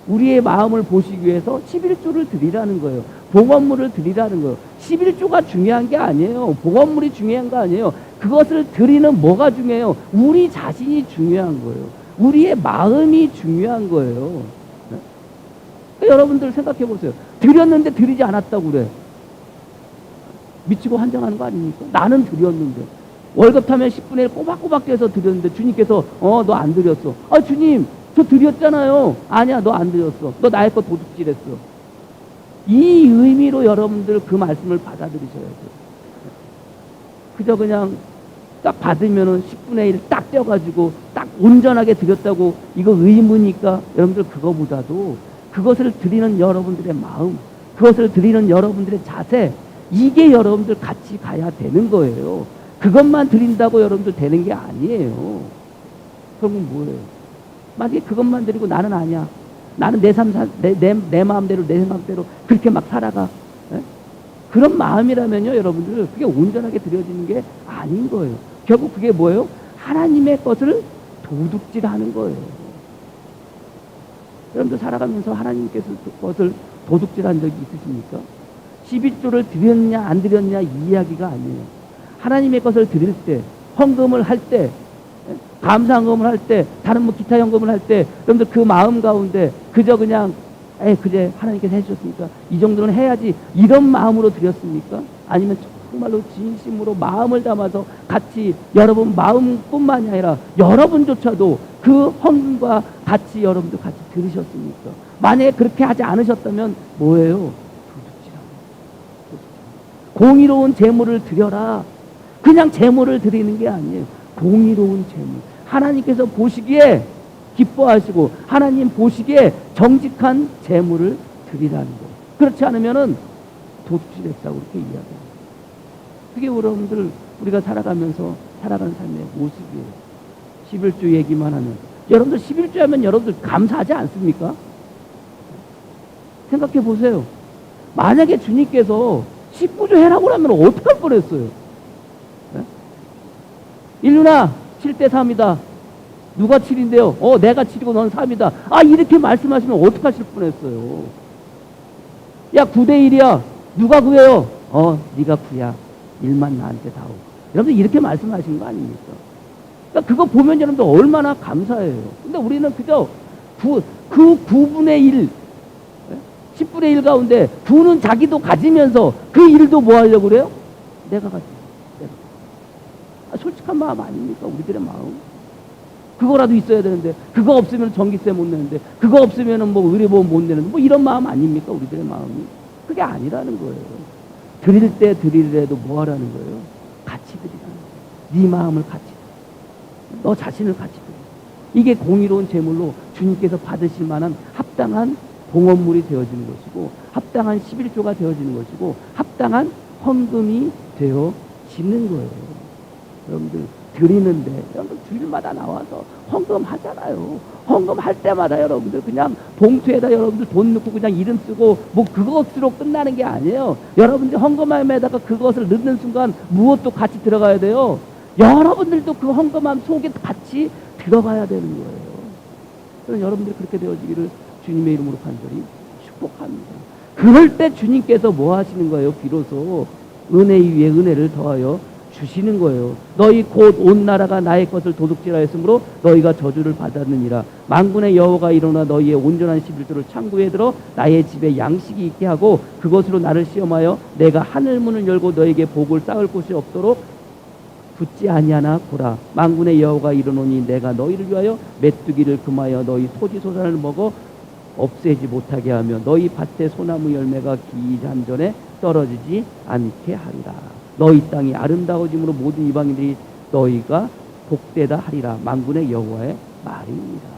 우리의 마음을 보시기 위해서 11조를 드리라는 거예요. 봉헌물을 드리라는 거예요. 11조가 중요한 게 아니에요. 봉헌물이 중요한 거 아니에요. 그것을 드리는 뭐가 중요해요? 우리 자신이 중요한 거예요. 우리의 마음이 중요한 거예요. 네? 여러분들 생각해 보세요. 드렸는데 드리지 않았다고 그래. 미치고 환장하는 거 아닙니까? 나는 드렸는데. 월급 타면 10분의 1 꼬박꼬박 떼서 드렸는데 주님께서 너 안 드렸어. 아 주님 저 드렸잖아요. 아니야 너 안 드렸어. 너 나의 거 도둑질했어. 이 의미로 여러분들 그 말씀을 받아들이셔야 돼요. 그저 그냥 딱 받으면은 10분의 1 딱 떼어가지고 딱 온전하게 드렸다고 이거 의무니까 여러분들 그거보다도 그것을 드리는 여러분들의 마음, 그것을 드리는 여러분들의 자세, 이게 여러분들 같이 가야 되는 거예요. 그것만 드린다고 여러분들 되는 게 아니에요. 그러면 뭐예요? 만약에 그것만 드리고 나는 아니야. 나는 내 마음대로 내 생각대로 그렇게 막 살아가. 에? 그런 마음이라면요 여러분들 그게 온전하게 드려지는 게 아닌 거예요. 결국 그게 뭐예요? 하나님의 것을 도둑질하는 거예요. 여러분들 살아가면서 하나님께서 것을 도둑질한 적이 있으십니까? 11조를 드렸냐 안 드렸냐 이 이야기가 아니에요. 하나님의 것을 드릴 때, 헌금을 할 때, 감사헌금을 할 때, 다른 뭐 기타 헌금을 할 때, 여러분들 그 마음 가운데 그저 그냥 그제 하나님께서 해주셨으니까 이 정도는 해야지 이런 마음으로 드렸습니까? 아니면 정말로 진심으로 마음을 담아서 같이 여러분 마음뿐만이 아니라 여러분조차도 그 헌금과 같이 여러분도 같이 들으셨습니까? 만약에 그렇게 하지 않으셨다면 뭐예요? 공의로운 제물을 드려라. 그냥 제물을 드리는 게 아니에요. 공의로운 제물. 하나님께서 보시기에 기뻐하시고 하나님 보시기에 정직한 제물을 드리라는 거예요. 그렇지 않으면은 도둑질했다고 그렇게 이야기합니다. 그게 여러분들 우리가 살아가면서 살아가는 삶의 모습이에요. 11조 얘기만 하면 여러분들 11조 하면 여러분들 감사하지 않습니까? 생각해 보세요. 만약에 주님께서 19조 해라고 하면 어떡할 뻔했어요? 네? 일루나 7대 3이다. 누가 7인데요? 내가 7이고 넌 3이다. 이렇게 말씀하시면 어떡하실 뻔했어요? 야 9대 1이야. 누가 9예요? 네가 9야. 일만 나한테 다오. 여러분들 이렇게 말씀하신 거 아닙니까? 그러니까 그거 보면 여러분들 얼마나 감사해요. 근데 우리는 그저 그 9분의 1 10분의 1 가운데 9는 자기도 가지면서 그 1도 뭐 하려고 그래요? 내가 가지. 솔직한 마음 아닙니까? 우리들의 마음. 그거라도 있어야 되는데 그거 없으면 전기세 못 내는데 그거 없으면 뭐 의료보험 못 내는데 뭐 이런 마음 아닙니까? 우리들의 마음이. 그게 아니라는 거예요. 드릴 때 드리래도 뭐 하라는 거예요? 같이 드리라는 거예요. 네 마음을 같이 드려. 너 자신을 같이 드려. 이게 공의로운 제물로 주님께서 받으실 만한 합당한 봉헌물이 되어지는 것이고 합당한 11조가 되어지는 것이고 합당한 헌금이 되어지는 거예요. 여러분들 드리는데 여러분들 주일마다 나와서 헌금하잖아요. 헌금할 때마다 여러분들 그냥 봉투에다 여러분들 돈 넣고 그냥 이름 쓰고 뭐 그것으로 끝나는 게 아니에요. 여러분들 헌금함에다가 그것을 넣는 순간 무엇도 같이 들어가야 돼요. 여러분들도 그 헌금함 속에 같이 들어가야 되는 거예요. 그래서 여러분들이 그렇게 되어지기를 주님의 이름으로 간절히 축복합니다. 그럴 때 주님께서 뭐 하시는 거예요? 비로소 은혜 위에 은혜를 더하여 주시는 거예요. 너희 곧 온 나라가 나의 것을 도둑질하였으므로 너희가 저주를 받았느니라. 만군의 여호와가 일어나 너희의 온전한 11조를 창고에 들어 나의 집에 양식이 있게 하고 그것으로 나를 시험하여 내가 하늘 문을 열고 너에게 복을 쌓을 곳이 없도록 붙지 아니하나 보라. 만군의 여호와가 이르노니 내가 너희를 위하여 메뚜기를 금하여 너희 토지 소산을 먹어 없애지 못하게 하며 너희 밭의 소나무 열매가 기한 전에 떨어지지 않게 하리라. 너희 땅이 아름다워짐으로 모든 이방인들이 너희가 복되다 하리라. 만군의 여호와의 말입니다.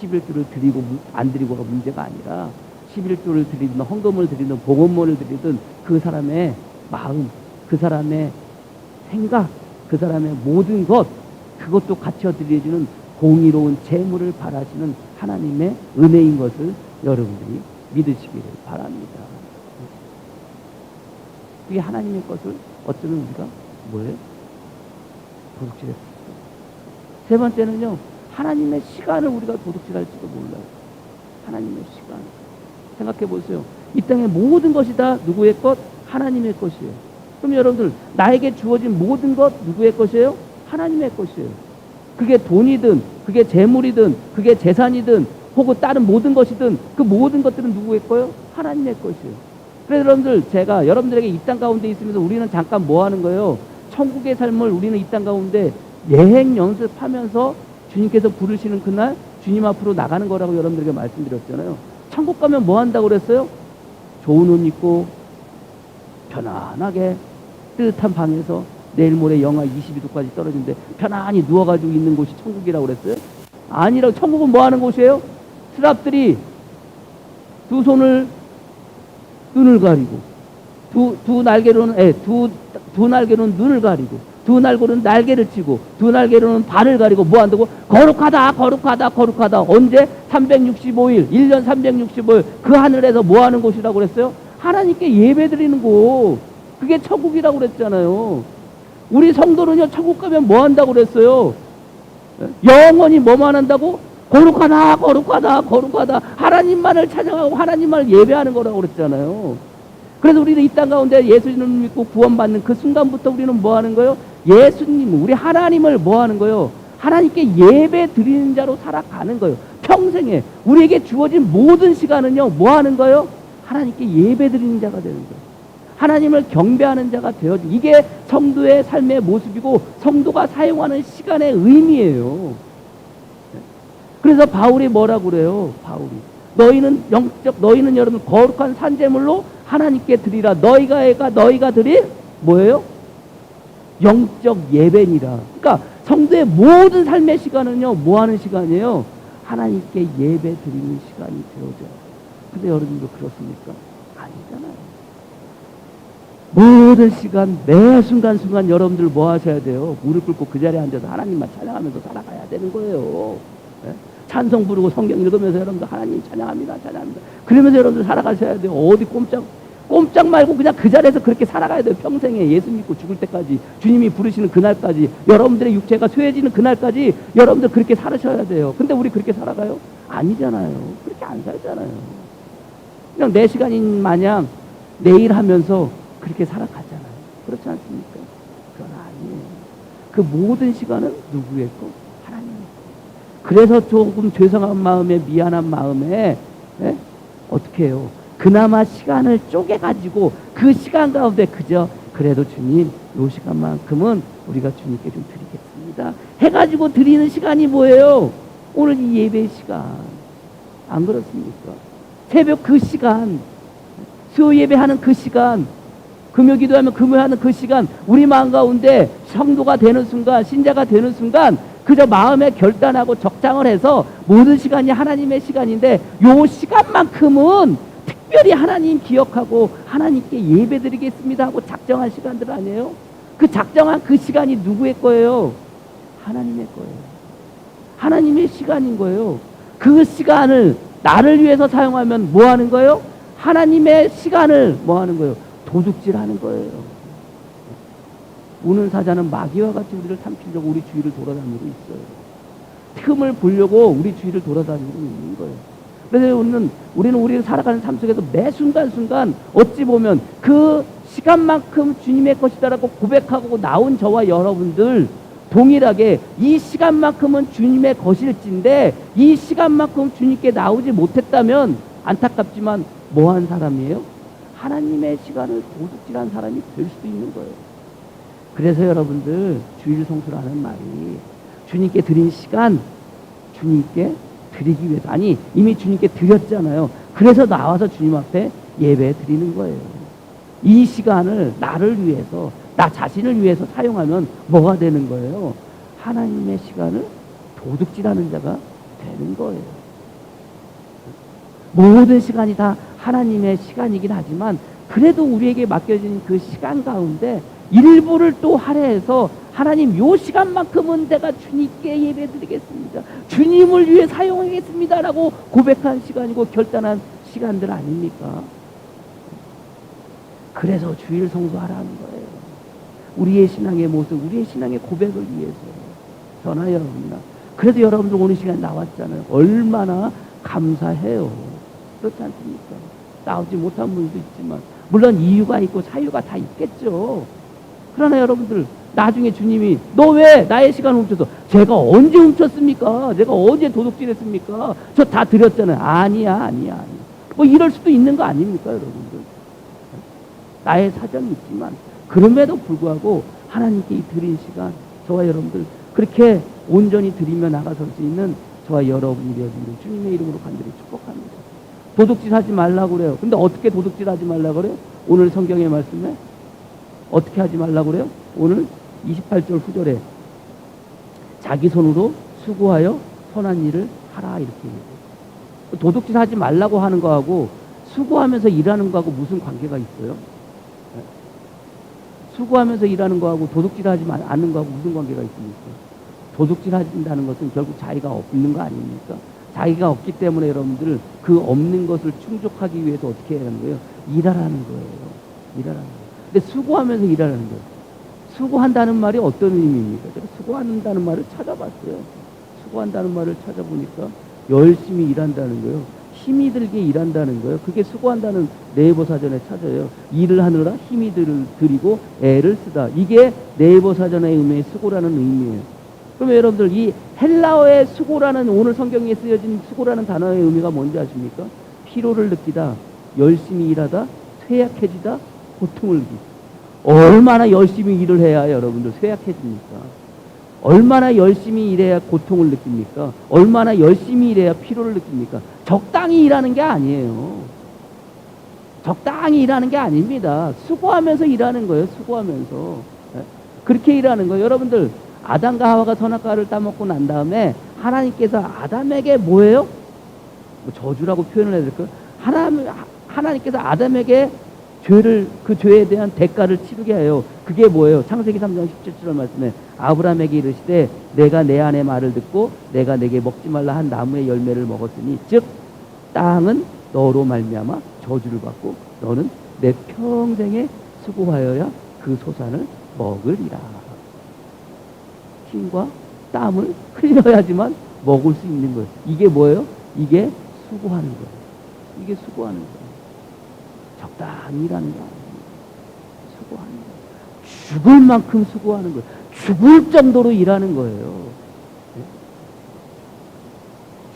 11조를 드리고 안 드리고가 문제가 아니라 11조를 드리든 헌금을 드리든 봉헌물을 드리든 그 사람의 마음, 그 사람의 생각, 그 사람의 모든 것, 그것도 갖춰 드려주는 공의로운 재물을 바라시는 하나님의 은혜인 것을 여러분들이 믿으시기를 바랍니다. 그게 하나님의 것을 어쩌면 우리가 뭐예요? 도둑질했어요. 세 번째는요, 하나님의 시간을 우리가 도둑질할지도 몰라요. 하나님의 시간. 생각해 보세요. 이 땅의 모든 것이 다 누구의 것? 하나님의 것이에요. 그럼 여러분들, 나에게 주어진 모든 것 누구의 것이에요? 하나님의 것이에요. 그게 돈이든, 그게 재물이든, 그게 재산이든, 혹은 다른 모든 것이든, 그 모든 것들은 누구의 거예요? 하나님의 것이에요. 그래서 여러분들, 제가 여러분들에게 이 땅 가운데 있으면서 우리는 잠깐 뭐 하는 거예요? 천국의 삶을 우리는 이 땅 가운데 예행 연습하면서 주님께서 부르시는 그날 주님 앞으로 나가는 거라고 여러분들에게 말씀드렸잖아요. 천국 가면 뭐 한다고 그랬어요? 좋은 옷 입고 편안하게 뜨뜻한 방에서 내일 모레 영하 22도까지 떨어지는데 편안히 누워가지고 있는 곳이 천국이라고 그랬어요? 아니라고. 천국은 뭐 하는 곳이에요? 스랍들이 두 손을 눈을 가리고 두 날개로는 두 날개로는 눈을 가리고 두 날개로는 날개를 치고 두 날개로는 발을 가리고 뭐 한다고? 거룩하다 거룩하다 거룩하다. 언제? 365일 1년 365일 그 하늘에서 뭐 하는 곳이라고 그랬어요? 하나님께 예배 드리는 곳. 그게 천국이라고 그랬잖아요. 우리 성도는요, 천국 가면 뭐 한다고 그랬어요? 영원히 뭐만 한다고? 거룩하다 거룩하다 거룩하다. 하나님만을 찬양하고 하나님만을 예배하는 거라고 그랬잖아요. 그래서 우리는 이 땅 가운데 예수님을 믿고 구원받는 그 순간부터 우리는 뭐 하는 거예요? 예수님, 우리 하나님을 뭐 하는 거예요? 하나님께 예배 드리는 자로 살아가는 거예요. 평생에 우리에게 주어진 모든 시간은요, 뭐 하는 거예요? 하나님께 예배 드리는 자가 되는 거예요. 하나님을 경배하는 자가 되어지. 이게 성도의 삶의 모습이고 성도가 사용하는 시간의 의미예요. 그래서 바울이 뭐라고 그래요? 바울이 너희는 여러분 거룩한 산제물로 하나님께 드리라. 너희가 드릴 뭐예요? 영적 예배니라. 그러니까 성도의 모든 삶의 시간은요, 뭐 하는 시간이에요? 하나님께 예배 드리는 시간이 되어져요. 근데 여러분도 그렇습니까? 아니잖아요. 모든 시간, 매 순간순간 여러분들 뭐 하셔야 돼요? 무릎 꿇고 그 자리에 앉아서 하나님만 찬양하면서 살아가야 되는 거예요. 네? 찬송 부르고 성경 읽으면서 여러분들 하나님 찬양합니다. 그러면서 여러분들 살아가셔야 돼요. 어디 꼼짝 말고 그냥 그 자리에서 그렇게 살아가야 돼요. 평생에 예수 믿고 죽을 때까지, 주님이 부르시는 그날까지, 여러분들의 육체가 쇠해지는 그날까지 여러분들 그렇게 살으셔야 돼요. 근데 우리 그렇게 살아가요? 아니잖아요. 그렇게 안 살잖아요. 그냥 내 시간인 마냥 내일 하면서 그렇게 살아가잖아요. 그렇지 않습니까? 그건 아니에요. 그 모든 시간은 누구의 거? 하나님의 거. 그래서 조금 죄송한 마음에, 미안한 마음에 어떻게 해요? 그나마 시간을 쪼개가지고 그 시간 가운데 그래도 주님 요 시간만큼은 우리가 주님께 좀 드리겠습니다 해가지고 드리는 시간이 뭐예요? 오늘 이 예배 시간. 안 그렇습니까? 새벽 그 시간, 수요 예배하는 그 시간, 금요 기도하면 금요하는 그 시간, 우리 마음 가운데 성도가 되는 순간, 신자가 되는 순간 그저 마음에 결단하고 적장을 해서 모든 시간이 하나님의 시간인데 요 시간만큼은 특별히 하나님 기억하고 하나님께 예배드리겠습니다 하고 작정한 시간들 아니에요? 그 작정한 그 시간이 누구의 거예요? 하나님의 거예요. 하나님의 시간인 거예요. 그 시간을 나를 위해서 사용하면 뭐 하는 거예요? 하나님의 시간을 뭐 하는 거예요? 도둑질하는 거예요. 우는 사자는 마귀와 같이 우리를 삼키려고 우리 주위를 돌아다니고 있어요. 틈을 보려고 우리 주위를 돌아다니고 있는 거예요. 그래서 우리는 우리를 살아가는 삶 속에서 매 순간순간 어찌 보면 그 시간만큼 주님의 것이다라고 고백하고 나온 저와 여러분들 동일하게 이 시간만큼은 주님의 것일진데 이 시간만큼 주님께 나오지 못했다면 안타깝지만 뭐한 사람이에요? 하나님의 시간을 도둑질한 사람이 될 수도 있는 거예요. 그래서 여러분들 주일 성수라는 말이 주님께 드린 시간 주님께 드리기 위해서, 아니 이미 주님께 드렸잖아요. 그래서 나와서 주님 앞에 예배 드리는 거예요. 이 시간을 나를 위해서, 나 자신을 위해서 사용하면 뭐가 되는 거예요? 하나님의 시간을 도둑질하는 자가 되는 거예요. 모든 시간이 다 하나님의 시간이긴 하지만 그래도 우리에게 맡겨진 그 시간 가운데 일부를 또 할애해서 하나님 요 시간만큼은 내가 주님께 예배드리겠습니다, 주님을 위해 사용하겠습니다 라고 고백한 시간이고 결단한 시간들 아닙니까? 그래서 주일 성수하라는 거예요. 우리의 신앙의 모습, 우리의 신앙의 고백을 위해서. 저나 여러분이나. 그래도 여러분들 오늘 시간 나왔잖아요. 얼마나 감사해요. 그렇지 않습니까? 나오지 못한 분도 있지만 물론 이유가 있고 사유가 다 있겠죠. 그러나 여러분들 나중에 주님이 너 왜 나의 시간을 훔쳤어? 제가 언제 훔쳤습니까? 제가 언제 도둑질했습니까? 저 다 드렸잖아요. 아니야. 뭐 이럴 수도 있는 거 아닙니까 여러분들? 나의 사정이 있지만 그럼에도 불구하고 하나님께 이 드린 시간 저와 여러분들 그렇게 온전히 드리며 나가설 수 있는 저와 여러분이 되어주기를 주님의 이름으로 간절히 축복합니다. 도둑질 하지 말라고 그래요. 근데 어떻게 도둑질 하지 말라고 그래요? 오늘 성경의 말씀에 어떻게 하지 말라고 그래요? 오늘 28절 후절에 자기 손으로 수고하여 선한 일을 하라 이렇게 얘기해요. 도둑질 하지 말라고 하는 거하고 수고하면서 일하는 거하고 무슨 관계가 있어요? 수고하면서 일하는 거하고 도둑질 하지 않는 거하고 무슨 관계가 있습니까? 도둑질 한다는 것은 결국 자기가 없는 거 아닙니까? 자기가 없기 때문에 여러분들 그 없는 것을 충족하기 위해서 어떻게 해야 하는 거예요? 일하라는 거예요. 일하라는 거예요. 근데 수고하면서 일하라는 거예요. 수고한다는 말이 어떤 의미입니까? 제가 수고한다는 말을 찾아봤어요. 수고한다는 말을 찾아보니까 열심히 일한다는 거예요. 힘이 들게 일한다는 거예요. 그게 수고한다는 네이버 사전에 찾아요. 일을 하느라 힘이 들이고 애를 쓰다. 이게 네이버 사전의 의미의 수고라는 의미예요. 그러면 여러분들 이 헬라어의 수고라는 오늘 성경에 쓰여진 수고라는 단어의 의미가 뭔지 아십니까? 피로를 느끼다, 열심히 일하다, 쇠약해지다, 고통을 느끼다. 얼마나 열심히 일을 해야 여러분들 쇠약해집니까? 얼마나 열심히 일해야 고통을 느낍니까? 얼마나 열심히 일해야 피로를 느낍니까? 적당히 일하는 게 아니에요. 적당히 일하는 게 아닙니다. 수고하면서 일하는 거예요. 수고하면서. 그렇게 일하는 거예요. 여러분들 아담과 하와가 선악과를 따먹고 난 다음에 하나님께서 아담에게 뭐예요? 뭐 저주라고 표현을 해야 될까요? 하나님께서 아담에게 그 죄에 대한 대가를 치르게 해요. 그게 뭐예요? 창세기 3장 17절 말씀에 아브라함에게 이르시되 내가 내 아내 말을 듣고 내가 내게 먹지 말라 한 나무의 열매를 먹었으니 즉 땅은 너로 말미암아 저주를 받고 너는 내 평생에 수고하여야 그 소산을 먹으리라. 힘과 땀을 흘려야지만 먹을 수 있는 거예요. 이게 뭐예요? 이게 수고하는 거예요. 이게 수고하는 거예요. 적당히 일하는 거 아닙니다. 수고하는 거예요. 죽을 만큼 수고하는 거예요. 죽을 정도로 일하는 거예요.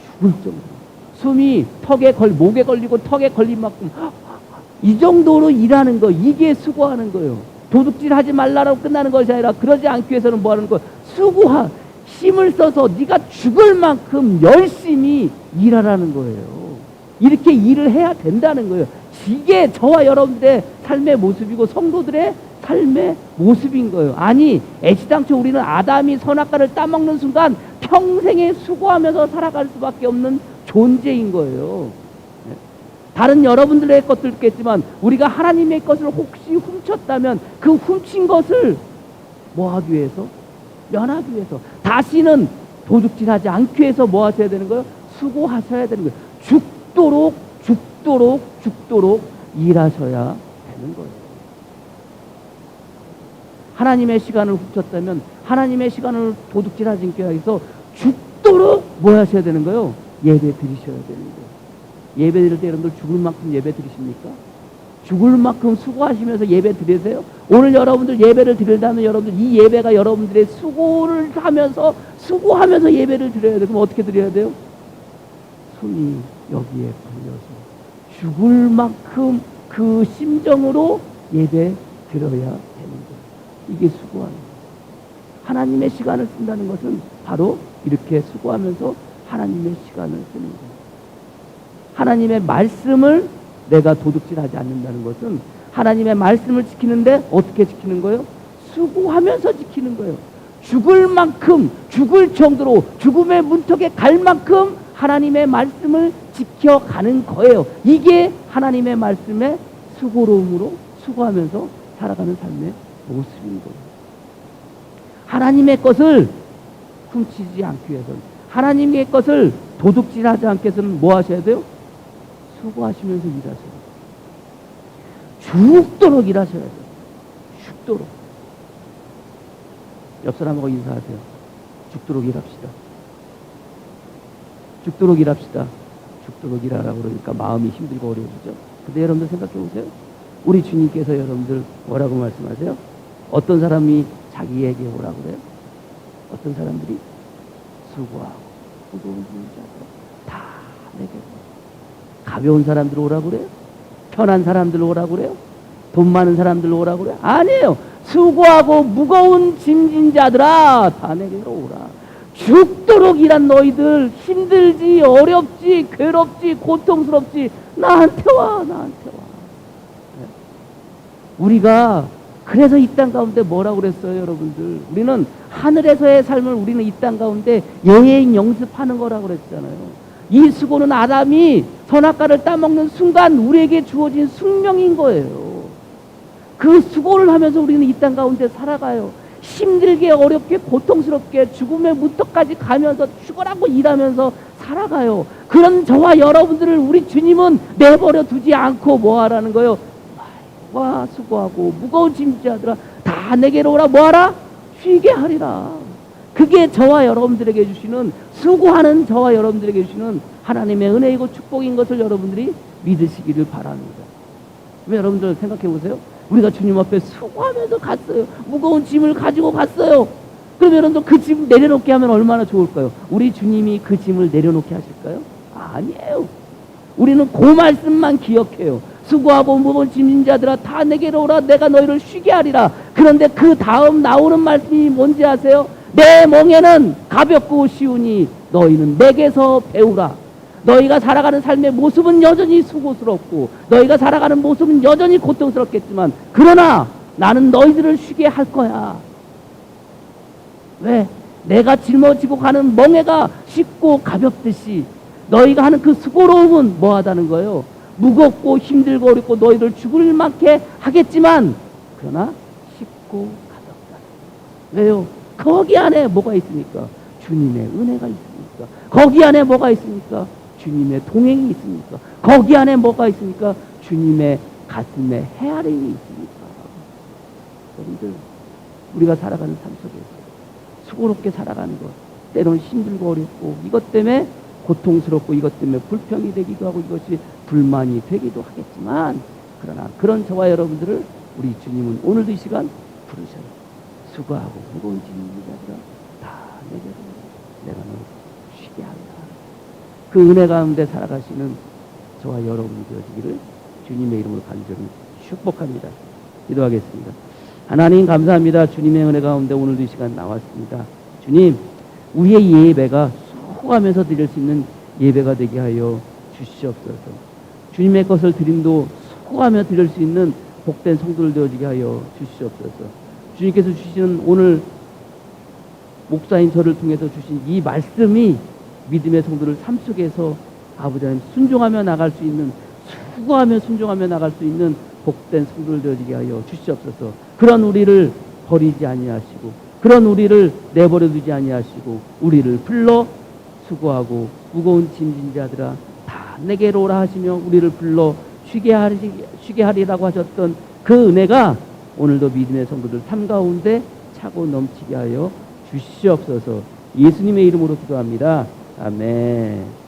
죽을 정도로. 숨이 목에 걸리고 턱에 걸린 만큼 이 정도로 일하는 거, 이게 수고하는 거예요. 도둑질 하지 말라고 끝나는 것이 아니라 그러지 않기 위해서는 뭐 하는 거예요? 힘을 써서 네가 죽을 만큼 열심히 일하라는 거예요. 이렇게 일을 해야 된다는 거예요. 이게 저와 여러분들의 삶의 모습이고 성도들의 삶의 모습인 거예요. 아니 애시당초 우리는 아담이 선악과를 따먹는 순간 평생에 수고하면서 살아갈 수밖에 없는 존재인 거예요. 다른 여러분들의 것도 있겠지만 우리가 하나님의 것을 혹시 훔쳤다면 그 훔친 것을 뭐 하기 위해서? 면하기 위해서. 다시는 도둑질하지 않기 위해서 뭐 하셔야 되는 거예요? 수고하셔야 되는 거예요. 죽도록 일하셔야 되는 거예요. 하나님의 시간을 훔쳤다면 하나님의 시간을 도둑질하지 않기 위해서 죽도록 뭐 하셔야 되는 거예요? 예배 드리셔야 되는 거예요. 예배 드릴 때 여러분들 죽을 만큼 예배 드리십니까? 죽을 만큼 수고하시면서 예배 드리세요? 오늘 여러분들 예배를 드린다면 여러분들 이 예배가 여러분들의 수고하면서 예배를 드려야 돼요. 그럼 어떻게 드려야 돼요? 손이 여기에 걸려서 죽을 만큼 그 심정으로 예배 드려야 되는 거예요. 이게 수고하는 거예요. 하나님의 시간을 쓴다는 것은 바로 이렇게 수고하면서 하나님의 시간을 쓰는 거예요. 하나님의 말씀을 내가 도둑질하지 않는다는 것은 하나님의 말씀을 지키는데 어떻게 지키는 거예요? 수고하면서 지키는 거예요. 죽을 만큼, 죽을 정도로 죽음의 문턱에 갈 만큼 하나님의 말씀을 지켜가는 거예요. 이게 하나님의 말씀의 수고로움으로 수고하면서 살아가는 삶의 모습인 거예요. 하나님의 것을 훔치지 않기 위해서는, 하나님의 것을 도둑질하지 않기 위해서는 뭐 하셔야 돼요? 수고하시면서 일하셔야 돼요. 죽도록 일하셔야 돼요. 죽도록. 옆 사람하고 인사하세요. 죽도록 일합시다. 죽도록 일합시다. 죽도록 일하라고 그러니까 마음이 힘들고 어려워지죠. 근데 여러분들 생각해 보세요. 우리 주님께서 여러분들 뭐라고 말씀하세요? 어떤 사람이 자기에게 오라고 그래요? 어떤 사람들이? 수고하고 무거운 짐을 다 내게 가벼운 사람들 오라고 그래요? 편한 사람들 오라고 그래요? 돈 많은 사람들 오라고 그래요? 아니에요. 수고하고 무거운 짐진 자들아 다 내게로 오라. 죽도록 일한 너희들, 힘들지 어렵지 괴롭지 고통스럽지 나한테 와. 네. 우리가 그래서 이 땅 가운데 뭐라고 그랬어요, 여러분들? 우리는 하늘에서의 삶을 우리는 이 땅 가운데 여행 영습하는 거라고 그랬잖아요. 이 수고는 아담이 선악과를 따먹는 순간 우리에게 주어진 숙명인 거예요. 그 수고를 하면서 우리는 이 땅 가운데 살아가요. 힘들게 어렵게 고통스럽게 죽음의 문턱까지 가면서 죽어라고 일하면서 살아가요. 그런 저와 여러분들을 우리 주님은 내버려 두지 않고 뭐 하라는 거예요? 와 수고하고 무거운 짐자들아 다 내게로 오라. 뭐하라? 쉬게 하리라. 그게 저와 여러분들에게 주시는, 수고하는 저와 여러분들에게 주시는 하나님의 은혜이고 축복인 것을 여러분들이 믿으시기를 바랍니다. 왜 여러분들 생각해 보세요. 우리가 주님 앞에 수고하면서 갔어요. 무거운 짐을 가지고 갔어요. 그럼 여러분들 그 짐 내려놓게 하면 얼마나 좋을까요? 우리 주님이 그 짐을 내려놓게 하실까요? 아니에요. 우리는 그 말씀만 기억해요. 수고하고 무거운 짐진 자들아 다 내게로 오라. 내가 너희를 쉬게 하리라. 그런데 그 다음 나오는 말씀이 뭔지 아세요? 내 멍에는 가볍고 쉬우니 너희는 내게서 배우라. 너희가 살아가는 삶의 모습은 여전히 수고스럽고 너희가 살아가는 모습은 여전히 고통스럽겠지만 그러나 나는 너희들을 쉬게 할 거야. 왜? 내가 짊어지고 가는 멍에가 쉽고 가볍듯이 너희가 하는 그 수고로움은 뭐하다는 거예요? 무겁고 힘들고 어렵고 너희를 죽을 만게 하겠지만 그러나 쉽고 가볍다. 왜요? 거기 안에 뭐가 있습니까? 주님의 은혜가 있습니까? 거기 안에 뭐가 있습니까? 주님의 동행이 있습니까? 거기 안에 뭐가 있습니까? 주님의 가슴에 헤아림이 있습니까? 여러분들 우리가 살아가는 삶 속에서 수고롭게 살아가는 것, 때로는 힘들고 어렵고 이것 때문에 고통스럽고 이것 때문에 불평이 되기도 하고 이것이 불만이 되기도 하겠지만 그러나 그런 저와 여러분들을 우리 주님은 오늘도 이 시간 부르셔요. 수고하고 무거운 짐을 가지라 다 내게로 내가 너를 쉬게 하리라. 그 은혜 가운데 살아가시는 저와 여러분이 되어지기를 주님의 이름으로 간절히 축복합니다. 기도하겠습니다. 하나님 감사합니다. 주님의 은혜 가운데 오늘도 이 시간 나왔습니다. 주님, 우리의 예배가 수고하면서 드릴 수 있는 예배가 되게 하여 주시옵소서. 주님의 것을 드림도 수고하며 드릴 수 있는 복된 성도들 되어지게 하여 주시옵소서. 주님께서 주시는 오늘 목사인 저를 통해서 주신 이 말씀이 믿음의 성도들 삶 속에서 아버지 하나님 순종하며 나갈 수 있는, 수고하며 순종하며 나갈 수 있는 복된 성도들 되어지게 하여 주시옵소서. 그런 우리를 버리지 아니하시고 그런 우리를 내버려 두지 아니하시고 우리를 불러 수고하고 무거운 짐진 자들아 다 내게로 오라 하시며 우리를 불러 쉬게 하리라고 하셨던 그 은혜가 오늘도 믿음의 성도들 삶 가운데 차고 넘치게 하여 주시옵소서. 예수님의 이름으로 기도합니다. 아멘.